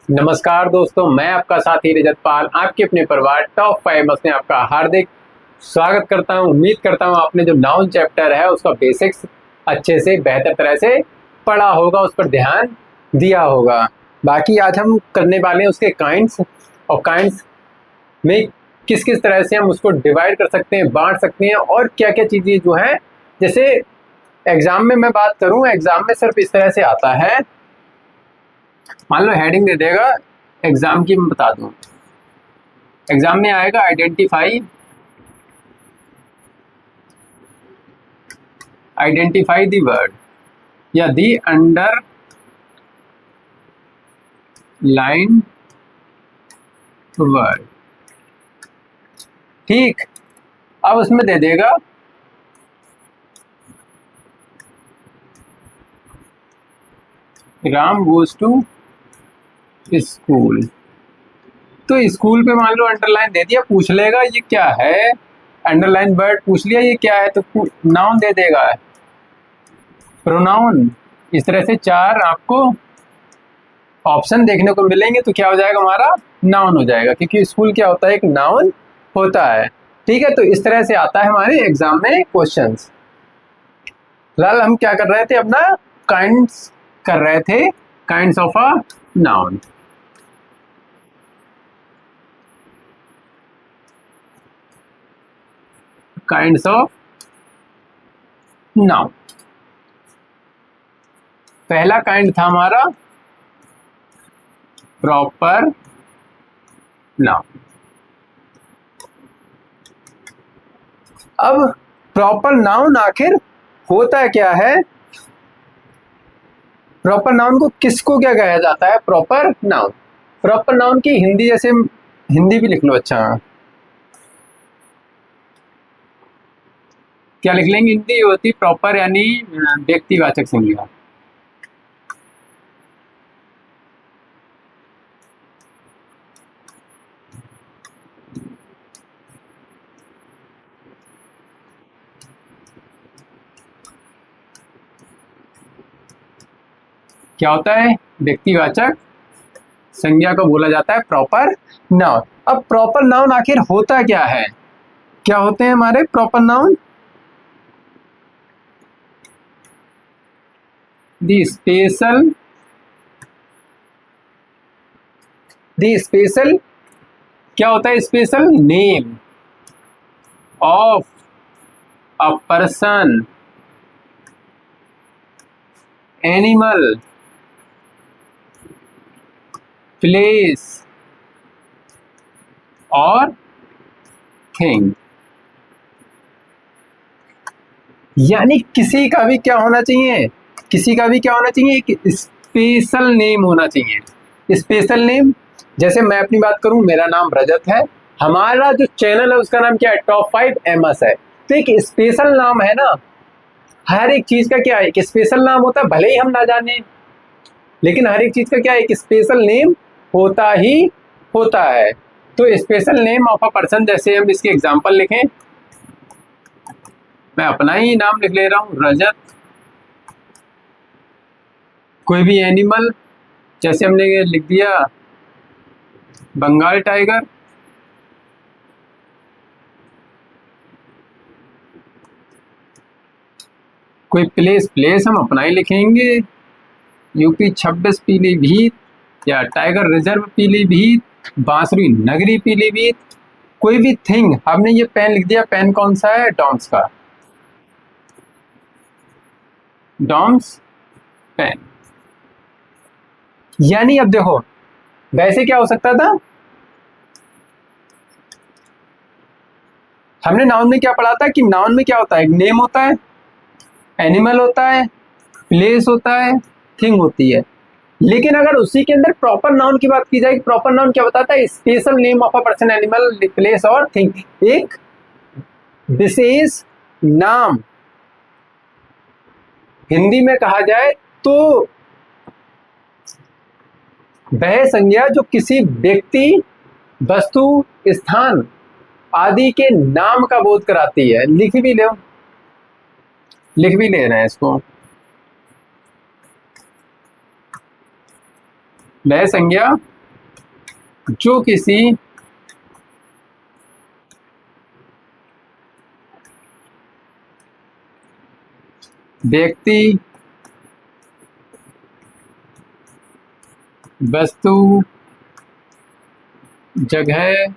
नमस्कार दोस्तों, मैं आपका साथी रजत पाल आपके अपने परिवार टॉप 5 में आपका हार्दिक स्वागत करता हूं। उम्मीद करता हूं आपने जो नाउन चैप्टर है उसका बेसिक्स अच्छे से बेहतर तरह से पढ़ा होगा, उस पर ध्यान दिया होगा। बाकी आज हम करने वाले हैं उसके काइंड्स, और काइंड्स में किस किस तरह से हम उसको डिवाइड कर सकते हैं, बांट सकते हैं, और क्या क्या चीज़ें जो हैं। जैसे एग्जाम में मैं बात करूं, एग्जाम में सिर्फ इस तरह से आता है, मान लो हेडिंग दे देगा एग्जाम की, मैं बता दूं एग्जाम में आएगा आइडेंटिफाई द वर्ड या दी अंडर लाइन वर्ड। ठीक, अब उसमें दे देगा राम गोज टू स्कूल। तो स्कूल पे मान लो अंडरलाइन दे दिया, पूछ लेगा ये क्या है, अंडरलाइन वर्ड पूछ लिया ये क्या है, तो नाउन दे देगा, प्रोनाउन। इस तरह से 4 आपको ऑप्शन देखने को मिलेंगे, तो क्या हो जाएगा, हमारा नाउन हो जाएगा, क्योंकि स्कूल क्या होता है, एक नाउन होता है। ठीक है, तो इस तरह से आता है हमारे एग्जाम में क्वेश्चंस। फिलहाल हम क्या कर रहे थे, अपना काइंड्स कर रहे थे, kinds of a noun. Kinds of noun, पहला काइंड था हमारा प्रॉपर नाउन। अब प्रॉपर नाउन आखिर होता क्या है, प्रॉपर नाउन को किसको क्या कहा जाता है? प्रॉपर नाउन, प्रॉपर नाउन की हिंदी, जैसे हिंदी भी लिख लो। अच्छा, क्या लिख लेंगे? हिंदी होती प्रॉपर यानी व्यक्तिवाचक संज्ञा। क्या होता है? व्यक्तिवाचक संज्ञा को बोला जाता है प्रॉपर नाउन। अब प्रॉपर नाउन आखिर होता क्या है, क्या होते हैं हमारे प्रॉपर नाउन? दी स्पेशल क्या होता है? Special name of a person, animal, place और थिंग। यानी किसी का भी क्या होना चाहिए, किसी का भी क्या होना चाहिए, एक स्पेशल नेम होना चाहिए। स्पेशल नेम, जैसे मैं अपनी बात करूं, मेरा नाम रजत है, हमारा जो चैनल है उसका नाम क्या है? टॉप 5 एमएस है। तो एक स्पेशल नाम है ना, हर एक चीज का क्या है, एक स्पेशल नाम होता है, भले ही हम ना जाने, लेकिन हर एक चीज का क्या है, एक स्पेशल नेम होता ही होता है। तो special name of a person, जैसे हम इसके एग्जांपल लिखें, मैं अपना ही नाम लिख ले रहा हूं, रजत। कोई भी एनिमल, जैसे हमने लिख दिया बंगाल टाइगर। कोई प्लेस, प्लेस हम अपना ही लिखेंगे, यूपी 26 पीलीभीत, या टाइगर रिजर्व पीलीभीत, बांसुरी नगरी पीलीभीत। कोई भी थिंग, हमने ये पेन लिख दिया, पेन कौन सा है? डॉम्स का, डॉम्स पेन। यानी अब देखो, वैसे क्या हो सकता था, हमने नाउन में क्या पढ़ा था कि नाउन में क्या होता है, नेम होता है, एनिमल होता है, प्लेस होता है, थिंग होती है। लेकिन अगर उसी के अंदर प्रॉपर नाउन की बात की जाए, प्रॉपर नाउन क्या बताता है? Special name of a person, animal, place और थिंग, एक विशेष नाम। हिंदी में कहा जाए तो वह संज्ञा जो किसी व्यक्ति, वस्तु, स्थान आदि के नाम का बोध कराती है। लिख भी ले रहे हैं इसको, वह संज्ञा जो किसी व्यक्ति, वस्तु, जगह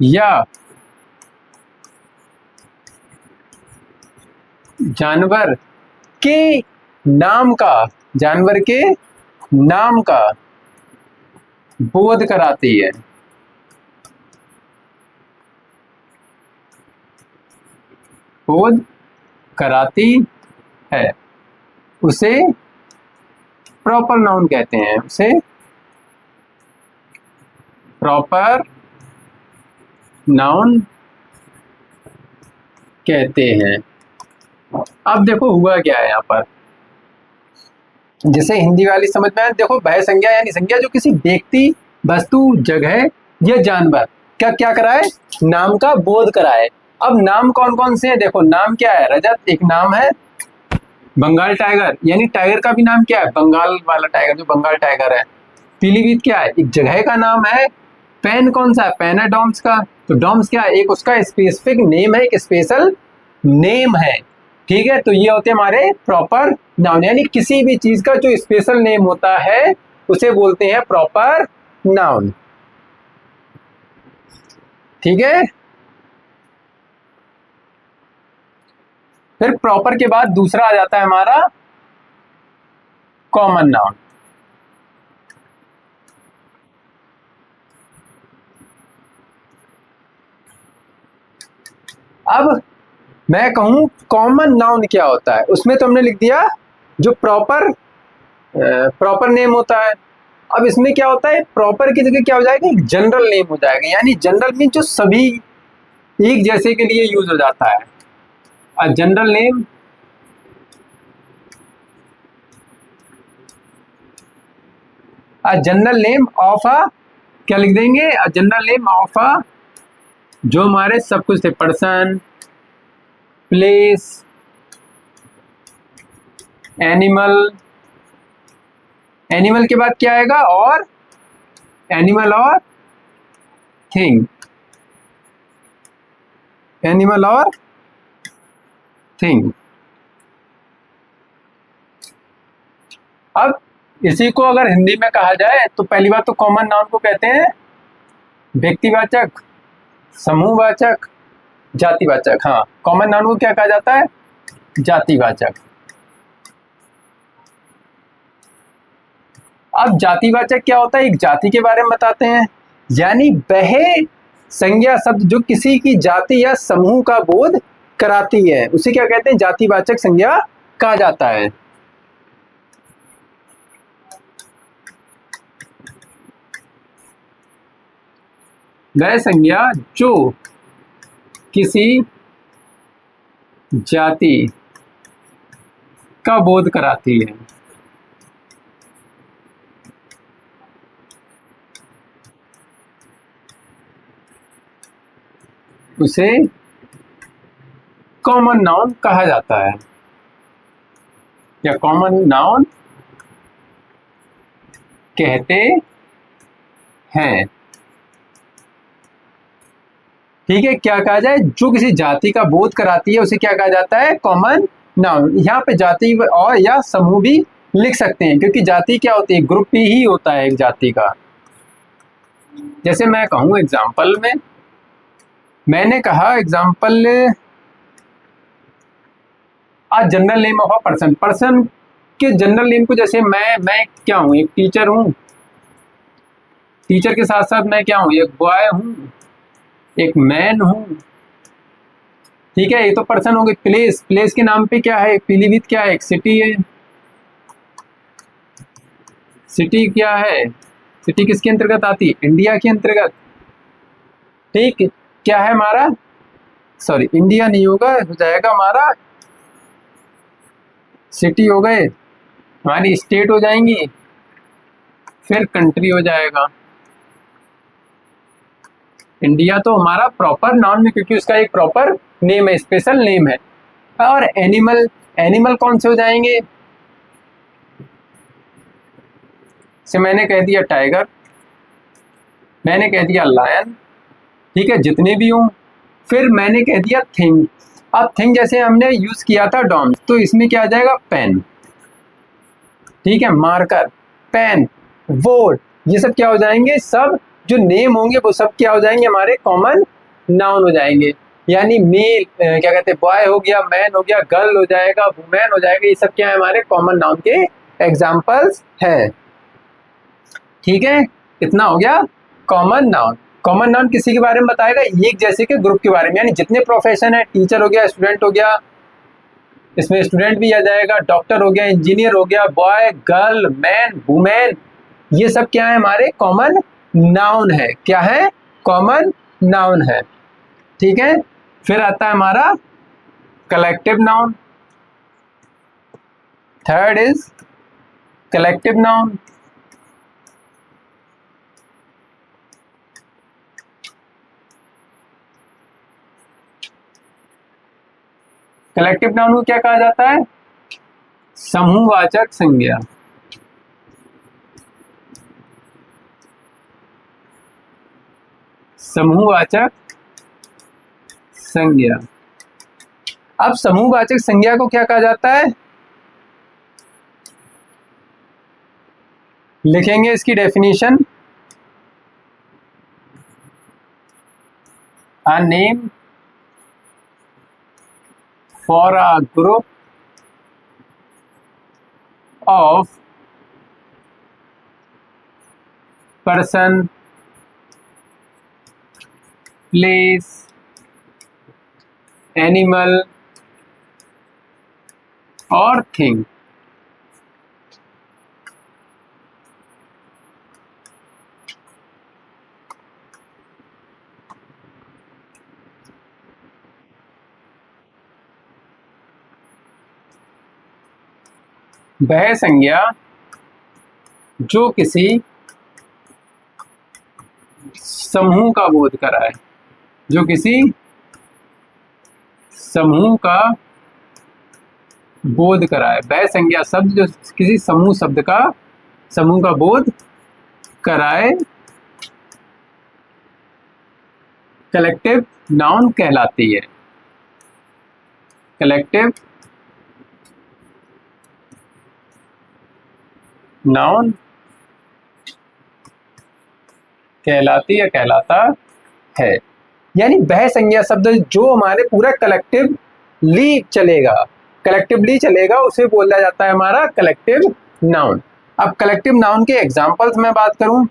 या जानवर के नाम का, जानवर के नाम का बोध कराती है, बोध कराती है, उसे प्रॉपर नाउन कहते हैं, उसे प्रॉपर नाउन कहते हैं। अब देखो हुआ क्या है यहाँ पर, जैसे हिंदी वाली समझ में आए। देखो भय संज्ञा यानी संज्ञा जो किसी व्यक्ति, वस्तु, जगह या जानवर क्या क्या कराए, नाम का बोध कराए। अब नाम कौन कौन से हैं, देखो नाम क्या है, रजत एक नाम है, बंगाल टाइगर यानी टाइगर का भी नाम क्या है, बंगाल वाला टाइगर जो बंगाल टाइगर है। पीलीभीत क्या है, एक जगह का नाम है। पेन कौन सा है, पेन है डॉम्स का, तो डॉम्स क्या है, एक उसका स्पेसिफिक नेम है, एक स्पेशल नेम है। ठीक है, तो ये होते हैं हमारे प्रॉपर नाउन, यानी किसी भी चीज का जो स्पेशल नेम होता है उसे बोलते हैं प्रॉपर नाउन। ठीक है, फिर प्रॉपर के बाद दूसरा आ जाता है हमारा कॉमन नाउन। अब मैं कहूं कॉमन नाउन क्या होता है, उसमें तो हमने लिख दिया जो प्रॉपर नेम होता है। अब इसमें क्या होता है, प्रॉपर की जगह क्या हो जाएगा, एक जनरल नेम हो जाएगा, यानी जनरल मीन जो सभी एक जैसे के लिए यूज हो जाता है। अ जनरल नेम ऑफ अ, क्या लिख देंगे, अ जनरल नेम ऑफ अ, जो हमारे सब कुछ थे, पर्सन, प्लेस, एनिमल, एनिमल के बाद क्या आएगा, और एनिमल और थिंग, एनिमल और थिंग। अब इसी को अगर हिंदी में कहा जाए तो पहली बात तो कॉमन नाउन को कहते हैं व्यक्तिवाचक, समूहवाचक, जातिवाचक। हाँ, कॉमन नाउन को क्या कहा जाता है, जातिवाचक। अब जातिवाचक क्या होता है, एक जाति के बारे में बताते हैं, यानी वह संज्ञा शब्द जो किसी की जाति या समूह का बोध कराती है उसे क्या कहते हैं, जातिवाचक संज्ञा कहा जाता है। वह संज्ञा जो किसी जाति का बोध कराती है उसे कॉमन नाउन कहा जाता है, या कॉमन नाउन कहते हैं। ठीक है, क्या कहा जाए, जो किसी जाति का बोध कराती है उसे क्या कहा जाता है, कॉमन नाउन। यहाँ पे जाति और या समूह भी लिख सकते हैं, क्योंकि जाति क्या होती है, ग्रुप ही होता है एक जाति का। जैसे मैं कहूँ एग्जाम्पल में, मैंने कहा एग्जाम्पल, आज general name of a person, person के जनरल नेम को, जैसे मैं क्या हूँ, एक टीचर हूँ, टीचर के साथ साथ मैं क्या हूँ, एक बॉय हूँ, एक मैन हूँ। ठीक है, ये तो पर्सन हो गई। प्लेस, प्लेस के नाम पे क्या है, पीलीभीत क्या है, एक सिटी है। सिटी क्या है, सिटी किसके अंतर्गत आती है, इंडिया के अंतर्गत। ठीक, क्या है हमारा, सॉरी इंडिया नहीं होगा, हो जाएगा हमारा, सिटी हो गए, हमारी स्टेट हो जाएंगी, फिर कंट्री हो जाएगा। इंडिया तो हमारा प्रॉपर नाउन में, क्योंकि उसका एक प्रॉपर नेम है, स्पेशल नेम है। और एनिमल, एनिमल कौन से हो जाएंगे, से मैंने कह दिया टाइगर, मैंने कह दिया लायन, ठीक है, जितने भी हों। फिर मैंने कह दिया थिंग। अब थिंग जैसे हमने यूज किया था डॉम्स, तो इसमें क्या आ जाएगा, पेन, ठीक है, मार्कर, पेन, वोट, ये सब क्या हो जाएंगे, सब जो नेम होंगे वो सब क्या हो जाएंगे, हमारे कॉमन नाउन हो जाएंगे। यानी मेल क्या कहते हैं, बॉय हो गया, मैन हो गया, गर्ल हो जाएगा, वुमेन हो जाएगा, ये सब क्या है, हमारे कॉमन नाउन के एग्जाम्पल्स है। ठीक है, इतना हो गया कॉमन नाउन। कॉमन नाउन किसी के बारे में बताएगा, एक जैसे के ग्रुप के बारे में, यानी जितने प्रोफेशन है, टीचर हो गया, स्टूडेंट हो गया, इसमें स्टूडेंट भी आ जाएगा, डॉक्टर हो गया, इंजीनियर हो गया, बॉय, गर्ल, मैन, वुमेन, ये सब क्या है, हमारे कॉमन नाउन है। क्या है, कॉमन नाउन है। ठीक है, फिर आता है हमारा collective noun. Third is collective noun. Collective noun को क्या कहा जाता है, समूहवाचक संज्ञा। समूहवाचक संज्ञा। अब समूहवाचक संज्ञा को क्या कहा जाता है, लिखेंगे इसकी definition, a name for a group of person, place, animal or thing। वह संज्ञा जो किसी समूह का बोध कराए, जो किसी समूह का बोध कराए, वह संज्ञा शब्द जो किसी समूह का बोध कराए, कलेक्टिव नाउन कहलाती है। कलेक्टिव नाउन कहलाती है, कहलाता है। यानी वह संज्ञा शब्द जो हमारे पूरा कलेक्टिवली चलेगा, उसे बोला जाता है हमारा कलेक्टिव नाउन। अब कलेक्टिव नाउन के एग्जांपल्स में बात करूं,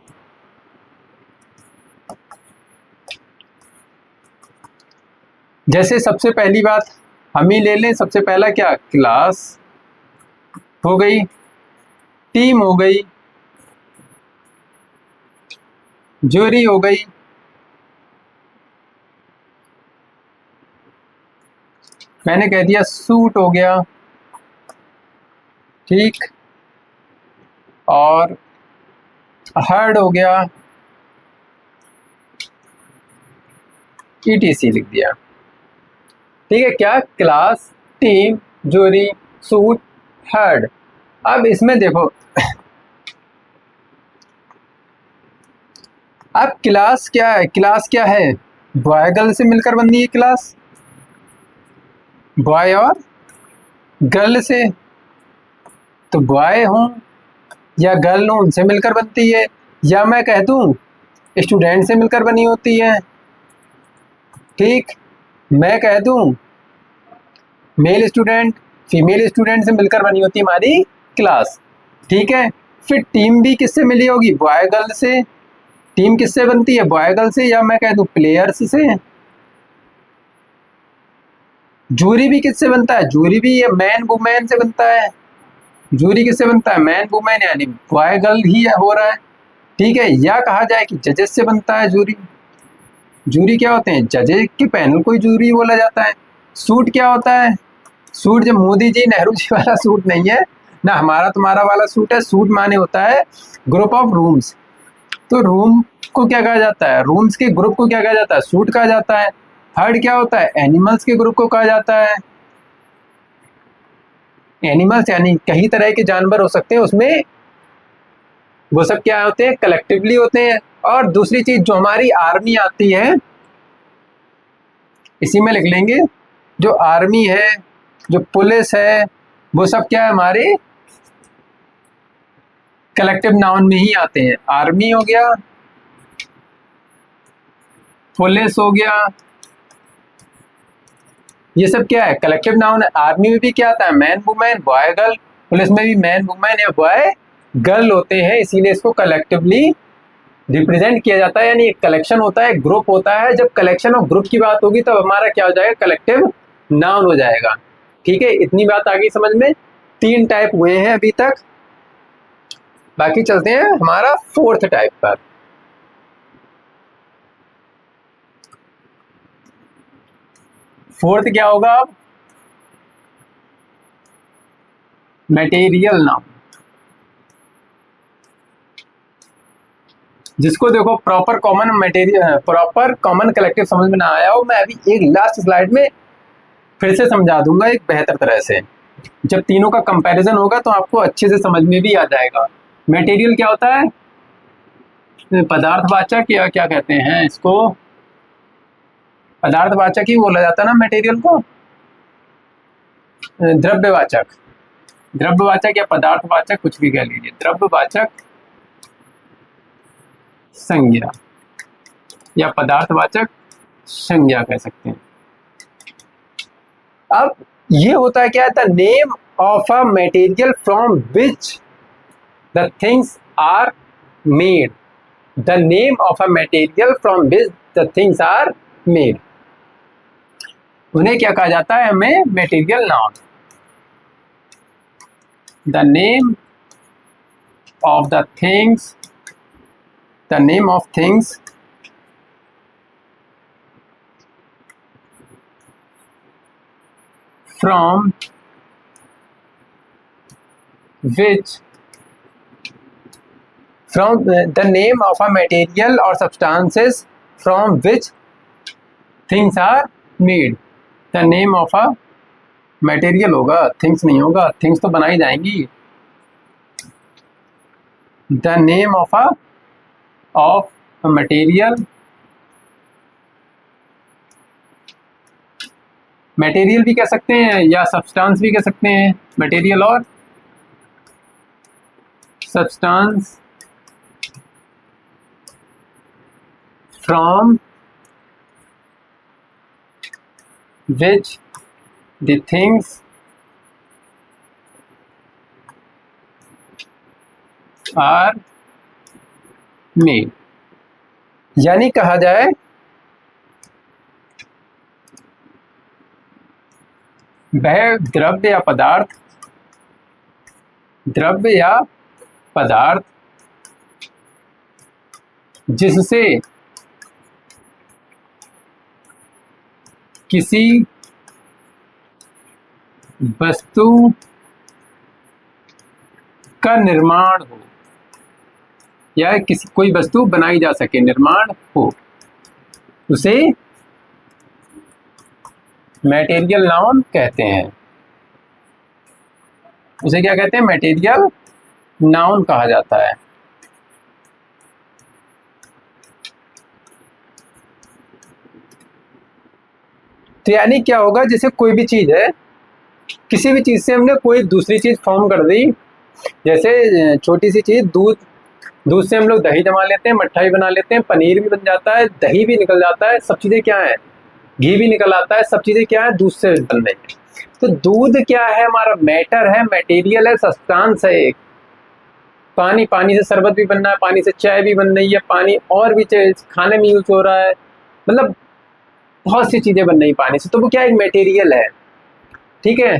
जैसे सबसे पहली बात हम ही ले लें, सबसे पहला क्या, क्लास हो गई, टीम हो गई, ज्यूरी हो गई, मैंने कह दिया सूट हो गया, ठीक, और हर्ड हो गया, ETC लिख दिया। ठीक है, क्या, class, team, jury, suit, heard. अब इसमें देखो, अब क्लास क्या है, क्लास क्या है, बॉय गर्ल से मिलकर बनी है क्लास, बॉय और गर्ल से, तो बॉय हूं या गर्ल हूं उनसे मिलकर बनती है, या मैं कह दूं स्टूडेंट से मिलकर बनी होती है। ठीक, मैं कह दूं मेल स्टूडेंट, फीमेल स्टूडेंट से मिलकर बनी होती है हमारी क्लास। ठीक है, फिर टीम भी किससे मिली होगी, बॉय गर्ल से। टीम किससे बनती है, बॉय गर्ल से, या मैं कह दूं प्लेयर्स से। जूरी भी किससे बनता है, जूरी भी ये मैन वुमेन से बनता है। जूरी किससे बनता है, मैन वुमेन, यानी बॉय गर्ल ही हो रहा है। ठीक है, या कहा जाए कि जजेस से बनता है जूरी। जूरी क्या होते हैं, जजेस के पैनल को जूरी बोला जाता है। सूट क्या होता है, सूट जो मोदी जी नेहरू जी वाला सूट नहीं है ना, हमारा तुम्हारा वाला सूट है। सूट माने होता है ग्रुप ऑफ रूम्स, तो रूम को क्या कहा जाता है, रूम्स के ग्रुप को क्या कहा जाता है, सूट कहा जाता है। हर्ड क्या होता है, एनिमल्स के ग्रुप को कहा जाता है। एनिमल्स यानी कई तरह के जानवर हो सकते हैं, उसमें वो सब क्या होते हैं, कलेक्टिवली होते हैं। और दूसरी चीज जो हमारी आर्मी आती है, इसी में लिख लेंगे, जो आर्मी है, जो पुलिस है, वो सब क्या है, हमारे कलेक्टिव नाउन में ही आते हैं। आर्मी हो गया, पुलिस हो गया, ये सब क्या है, कलेक्टिव नाउन है। आर्मी में भी क्या आता है, man women boy girl, police में भी मैन वुमेन या बॉय गर्ल होते हैं, इसीलिए इसको कलेक्टिवली रिप्रेजेंट किया जाता है। यानी एक कलेक्शन होता है, ग्रुप होता है। जब कलेक्शन और ग्रुप की बात होगी तब हमारा क्या हो जाएगा, कलेक्टिव नाउन हो जाएगा। ठीक है, इतनी बात आ गई समझ में। 3 टाइप हुए हैं अभी तक, बाकी चलते हैं हमारा 4th टाइप पर। फोर्थ क्या होगा अब, मटेरियल नाउन। जिसको देखो proper common material, proper common collective समझ में ना आया हो, मैं अभी एक लास्ट स्लाइड में फिर से समझा दूंगा एक बेहतर तरह से। जब तीनों का कंपैरिजन होगा तो आपको अच्छे से समझ में भी आ जाएगा। मटेरियल क्या होता है, पदार्थवाचक, या क्या कहते हैं इसको, पदार्थवाचक ही बोला जाता है ना मटेरियल को, द्रव्यवाचक। द्रव्यवाचक या पदार्थवाचक कुछ भी कह लीजिए, द्रव्यवाचक संज्ञा या पदार्थवाचक संज्ञा कह सकते हैं। अब ये होता है क्या, the name of a material from which the things are made. The name of a material from which the things are made, उन्हें क्या कहा जाता है, हमें material noun. The name of the things, the name of things from which, from the name of a material or substances from which things are made। the name of a material होगा, things नहीं होगा, things तो बनाई जाएंगी। the name of a material, material भी कह सकते हैं या सब्सटेंस भी कह सकते हैं, मटेरियल और substance from which the things are made. यानी कहा जाए वह द्रव्य या पदार्थ, द्रव्य या पदार्थ जिससे किसी वस्तु का निर्माण हो, या किसी कोई वस्तु बनाई जा सके, निर्माण हो, उसे मटेरियल नाउन कहते हैं। उसे क्या कहते हैं, मटेरियल नाउन कहा जाता है। तो यानी क्या होगा, जैसे कोई भी चीज है, किसी भी चीज से हमने कोई दूसरी चीज फॉर्म कर दी, जैसे छोटी सी चीज दूध, दूध से हम लोग दही जमा लेते हैं, मट्ठा भी बना लेते हैं, पनीर भी बन जाता है, दही भी निकल जाता है, सब चीजें क्या है, घी भी निकल आता है, सब चीजें क्या है, दूध से बन रही है। तो दूध क्या है, हमारा मैटर है, मटेरियल है, सब्सटेंस है एक। पानी, पानी से शरबत भी बन रहा है, पानी से चाय भी बन रही है, पानी और भी खाने में यूज हो रहा है, मतलब बहुत सी चीजें बन रही पानी से, तो वो क्या एक मटेरियल है। ठीक है,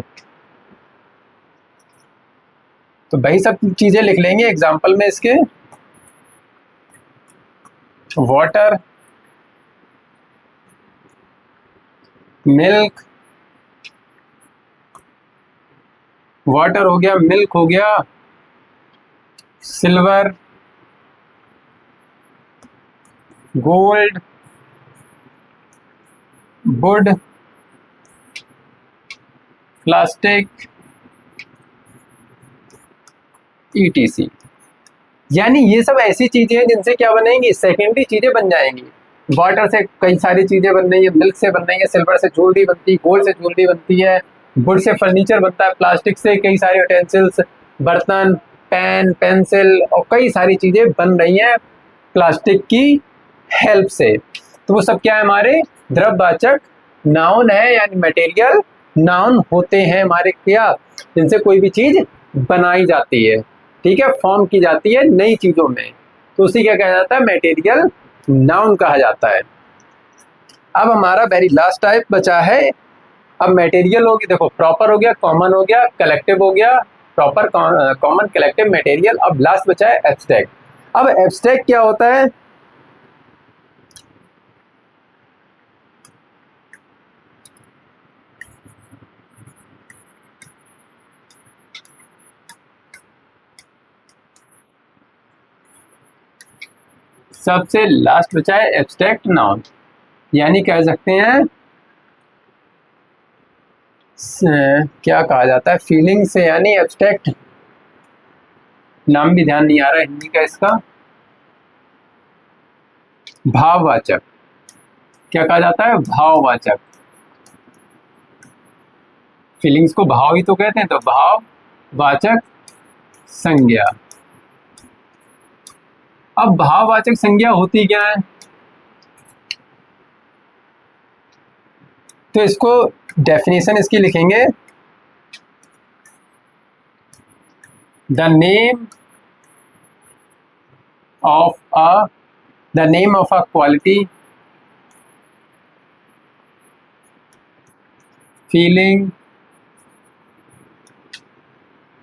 तो वही सब चीजें लिख लेंगे एग्जाम्पल में इसके। वाटर, मिल्क, वाटर हो गया, मिल्क हो गया, silver, gold, would, plastic, ETC। यानी ये सब ऐसी चीजें हैं जिनसे क्या बनेंगी, सेकेंडरी चीजें बन जाएंगी। वाटर से कई सारी चीजें बन रही है, मिल्क से बन रही है, सिल्वर से ज्वेलरी बनती है, गोल्ड से ज्वेलरी बनती है, वुड से फर्नीचर बनता है, प्लास्टिक से कई सारे यूटेंसिल्स, बर्तन, पेन, पेंसिल और कई सारी चीजें बन रही हैं प्लास्टिक की हेल्प से। तो वो सब क्या है, हमारे द्रव्यवाचक नाउन है, यानी मटेरियल नाउन होते हैं हमारे, क्या जिनसे कोई भी चीज बनाई जाती है, ठीक है, फॉर्म की जाती है नई चीजों में, तो उसी क्या कहा जाता है, मटेरियल नाउन कहा जाता है। अब हमारा वेरी लास्ट टाइप बचा है। अब मटेरियल होगी, देखो प्रॉपर हो गया, कॉमन हो गया, कलेक्टिव हो गया, प्रॉपर, कॉमन, कलेक्टिव, मटेरियल। अब लास्ट बचा है एब्स्ट्रैक्ट। अब एब्स्ट्रैक्ट क्या होता है, सबसे लास्ट बचा है एब्स्ट्रैक्ट नाउन, यानी कह सकते हैं क्या कहा जाता है, फीलिंग से, यानी एब्स्ट्रैक्ट नाम भी ध्यान नहीं आ रहा है हिंदी का इसका, भाववाचक, क्या कहा जाता है, भाववाचक। फीलिंग्स को भाव ही तो कहते हैं, तो भाववाचक संज्ञा। अब भाववाचक संज्ञा होती क्या है, तो इसको डेफिनेशन इसकी लिखेंगे, the name of a quality, feeling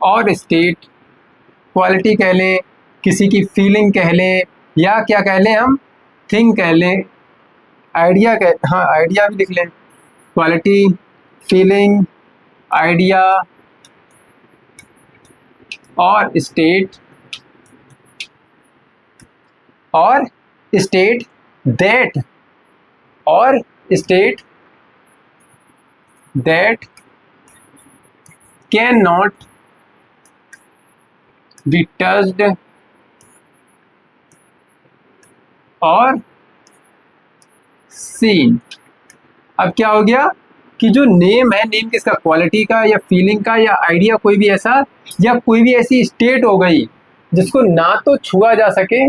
और स्टेट। क्वालिटी कह लें, किसी की फीलिंग कह लें, या क्या कह लें हम, थिंग कह लें, आइडिया कह, हाँ आइडिया भी लिख लें, क्वालिटी, फीलिंग, आइडिया और स्टेट, और स्टेट दैट, और state that can not be touched और सीन। अब क्या हो गया कि जो नेम है, नेम किसका, क्वालिटी का या फीलिंग का या आइडिया, कोई भी ऐसा, या कोई भी ऐसी स्टेट हो गई जिसको ना तो छुआ जा सके,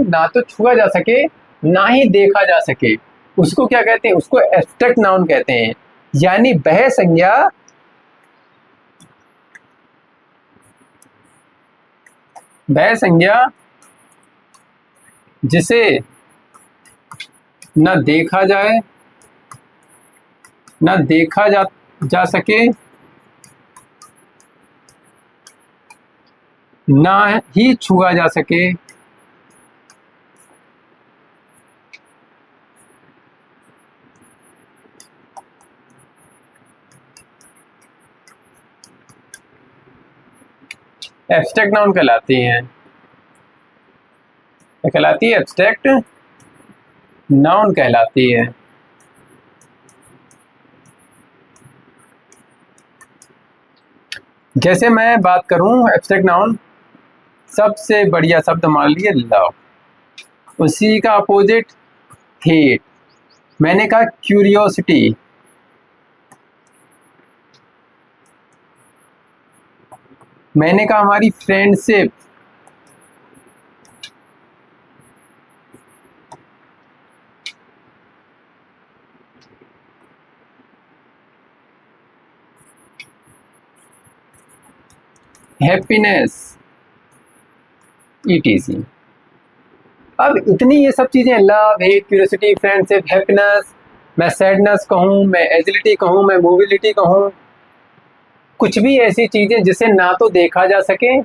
ना ही देखा जा सके, उसको क्या कहते हैं, उसको एब्स्ट्रैक्ट नाउन कहते हैं। यानी वह संज्ञा जिसे न देखा जाए, न देखा जा सके, ना ही छुआ जा सके, एब्स्ट्रैक्ट नाउन कहलाती हैं। क्या कहलाती है, एब्स्ट्रैक्ट नाउन कहलाती है। जैसे मैं बात करूं एब्स्ट्रैक्ट नाउन, सबसे बढ़िया शब्द मान लिए लव, उसी का अपोजिट हेट, मैंने कहा क्यूरियोसिटी, मैंने कहा हमारी फ्रेंडशिप, हैप्पीनेस, ईटीसी। अब इतनी ये सब चीजें, love, hate, curiosity, friendship, happiness, मैं सैडनेस कहूँ, मैं एजिलिटी कहूँ, मैं मोबिलिटी कहूँ, कुछ भी ऐसी चीजें जिसे ना तो देखा जा सके,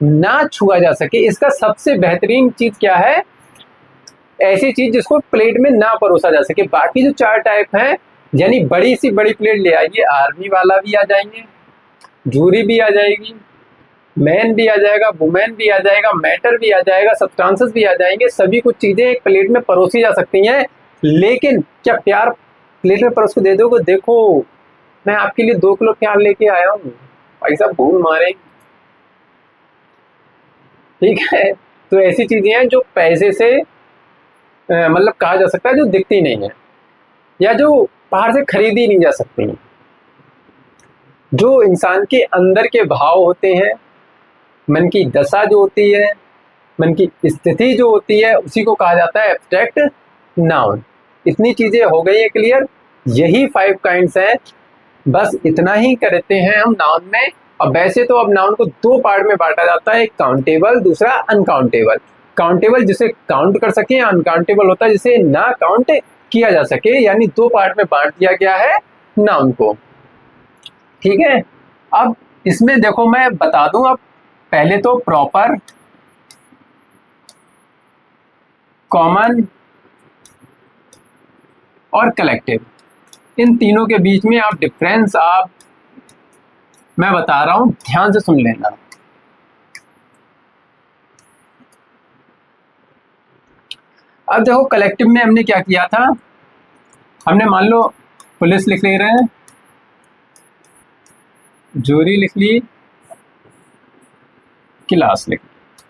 ना छुआ जा सके, इसका सबसे बेहतरीन चीज क्या है, ऐसी चीज जिसको प्लेट में ना परोसा जा सके। बाकी जो 4 टाइप हैं, यानी बड़ी सी बड़ी प्लेट ले आइए, आर्मी वाला भी आ जाएंगे, जूरी भी आ जाएगी, मैन भी आ जाएगा, वुमेन भी आ जाएगा, मैटर भी आ जाएगा, सब्सटेंसेस भी आ जाएंगे, सभी कुछ चीजें एक प्लेट में परोसी जा सकती हैं। लेकिन क्या प्यार प्लेट में परोस को दे दोगे, देखो मैं आपके लिए 2 किलो प्यार लेके आया हूँ, भाई साहब भूल मारे, ठीक है, तो ऐसी चीजें हैं जो पैसे से मतलब कहा जा सकता है जो दिखती नहीं है या जो बाहर से खरीदी नहीं जा सकती। जो इंसान के अंदर के भाव होते हैं, मन की दशा जो होती है, मन की स्थिति जो होती है, उसी को कहा जाता है एब्स्ट्रैक्ट नाउन। इतनी चीजें हो गई है क्लियर। यही 5 काइंड्स हैं, बस इतना ही करते हैं हम नाउन में। अब वैसे तो अब नाउन को 2 पार्ट में बांटा जाता है, एक काउंटेबल, दूसरा अनकाउंटेबल। काउंटेबल जिसे काउंट कर सके, अनकाउंटेबल होता है जिसे ना काउंट किया जा सके, यानी 2 पार्ट में बांट दिया गया है नाउन को। ठीक है, अब इसमें देखो मैं बता दूं, अब पहले तो प्रॉपर, कॉमन और कलेक्टिव, इन तीनों के बीच में आप डिफरेंस मैं बता रहा हूं, ध्यान से सुन लेना। अब देखो कलेक्टिव में हमने क्या किया था, हमने मान लो पुलिस लिख ले रहे हैं, जूरी लिख ली, क्लास लिख ली,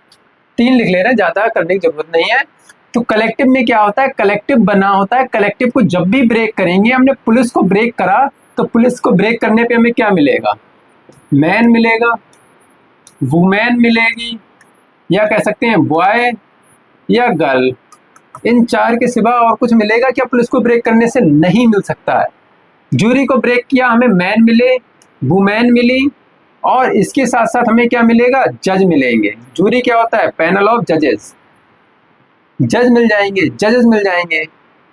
3 लिख ले रहे हैं, ज्यादा करने की जरूरत नहीं है। तो कलेक्टिव में क्या होता है, कलेक्टिव बना होता है, कलेक्टिव को जब भी ब्रेक करेंगे, हमने पुलिस को ब्रेक करा तो पुलिस को ब्रेक करने पे हमें क्या मिलेगा, मैन मिलेगा, वुमेन मिलेगी, या कह सकते हैं बॉय या गर्ल। इन 4 के सिवा और कुछ मिलेगा क्या पुलिस को ब्रेक करने से? नहीं मिल सकता है। जूरी को ब्रेक किया, हमें मैन मिले, वुमेन मिली, और इसके साथ साथ हमें क्या मिलेगा, जज मिलेंगे। जूरी क्या होता है, पैनल ऑफ जजेस, जज मिल जाएंगे, जजेस मिल जाएंगे।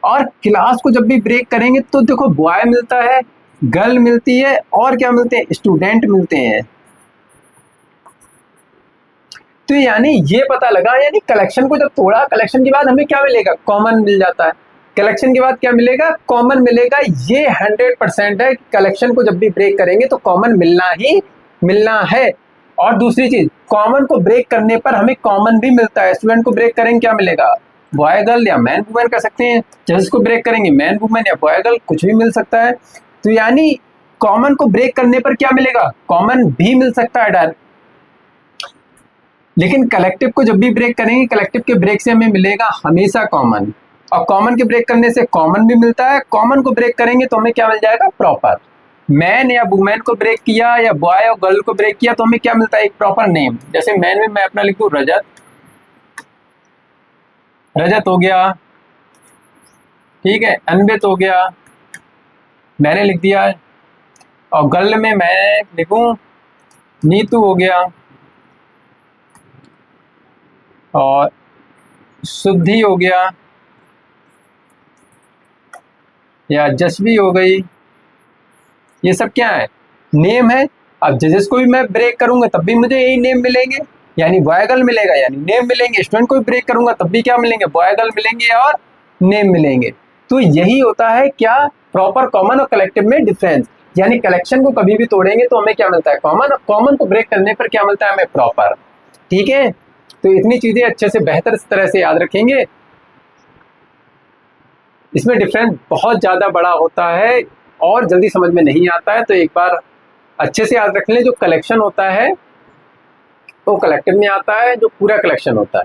और क्लास को जब भी ब्रेक करेंगे तो देखो बॉय मिलता है, गर्ल मिलती है, और क्या मिलते हैं, स्टूडेंट मिलते हैं। तो यानी ये पता लगा, यानी कलेक्शन को जब तोड़ा, कलेक्शन के बाद हमें क्या मिलेगा, कॉमन मिल जाता है। कलेक्शन के बाद क्या मिलेगा, कॉमन मिलेगा। ये 100% है कि कलेक्शन को जब भी ब्रेक करेंगे तो कॉमन मिलना ही मिलना है। और दूसरी चीज, कॉमन को ब्रेक करने पर हमें कॉमन भी मिलता है। स्टूडेंट को ब्रेक करेंगे क्या मिलेगा, बॉय गर्ल या मैन वुमेन कर सकते हैं। जज को ब्रेक करेंगे मैन वुमेन या बॉय गर्ल, कुछ भी मिल सकता है। तो यानी कॉमन को ब्रेक करने पर क्या मिलेगा, कॉमन भी मिल सकता है डायरेक्ट। लेकिन कलेक्टिव को जब भी ब्रेक करेंगे, कलेक्टिव के ब्रेक से हमें मिलेगा हमेशा कॉमन, और कॉमन के ब्रेक करने से कॉमन भी मिलता है। कॉमन को ब्रेक करेंगे तो हमें क्या मिल जाएगा, प्रॉपर। मैन या वुमेन को ब्रेक किया या बॉय और गर्ल को ब्रेक किया तो हमें क्या मिलता है, एक प्रॉपर नेम। जैसे मैन में मैं अपना लिख दूं रजत, रजत हो गया, ठीक है। अन्वित हो गया, मैंने लिख दिया। और गर्ल में मैं लिखूं नीतू हो गया, और शुद्धि हो गया, या जसवी हो गई। ये सब क्या है, नेम है। अब जजेस को भी मैं ब्रेक करूंगा तब भी मुझे यही नेम मिलेंगे, यानी बॉय गर्ल मिलेगा, यानी नेम मिलेंगे। स्टूडेंट को भी ब्रेक करूंगा तब भी क्या मिलेंगे, बॉय गर्ल मिलेंगे और नेम मिलेंगे। तो यही होता है क्या, प्रॉपर, कॉमन और कलेक्टिव में डिफरेंस। यानी कलेक्शन को कभी भी तोड़ेंगे तो हमें क्या मिलता है, कॉमन, और कॉमन को ब्रेक करने पर क्या मिलता है, हमें प्रॉपर। ठीक है, तो इतनी चीजें अच्छे से बेहतर तरह से याद रखेंगे। इसमें डिफरेंस बहुत ज्यादा बड़ा होता है और जल्दी समझ में नहीं आता है, तो एक बार अच्छे से याद रख लें। जो कलेक्शन होता है वो कलेक्टिव में आता है, जो पूरा कलेक्शन होता है।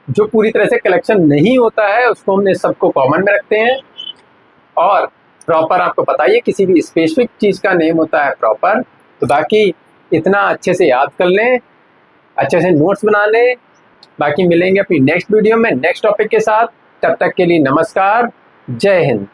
जो पूरी तरह से कलेक्शन नहीं होता है उसको हमने सबको कॉमन में रखते हैं। और प्रॉपर आपको पता ही है, किसी भी स्पेसिफिक चीज़ का नेम होता है प्रॉपर। तो बाकी इतना अच्छे से याद कर लें, अच्छे से नोट्स बना लें। बाकी मिलेंगे अपनी नेक्स्ट वीडियो में नेक्स्ट टॉपिक के साथ। तब तक के लिए नमस्कार, जय हिंद।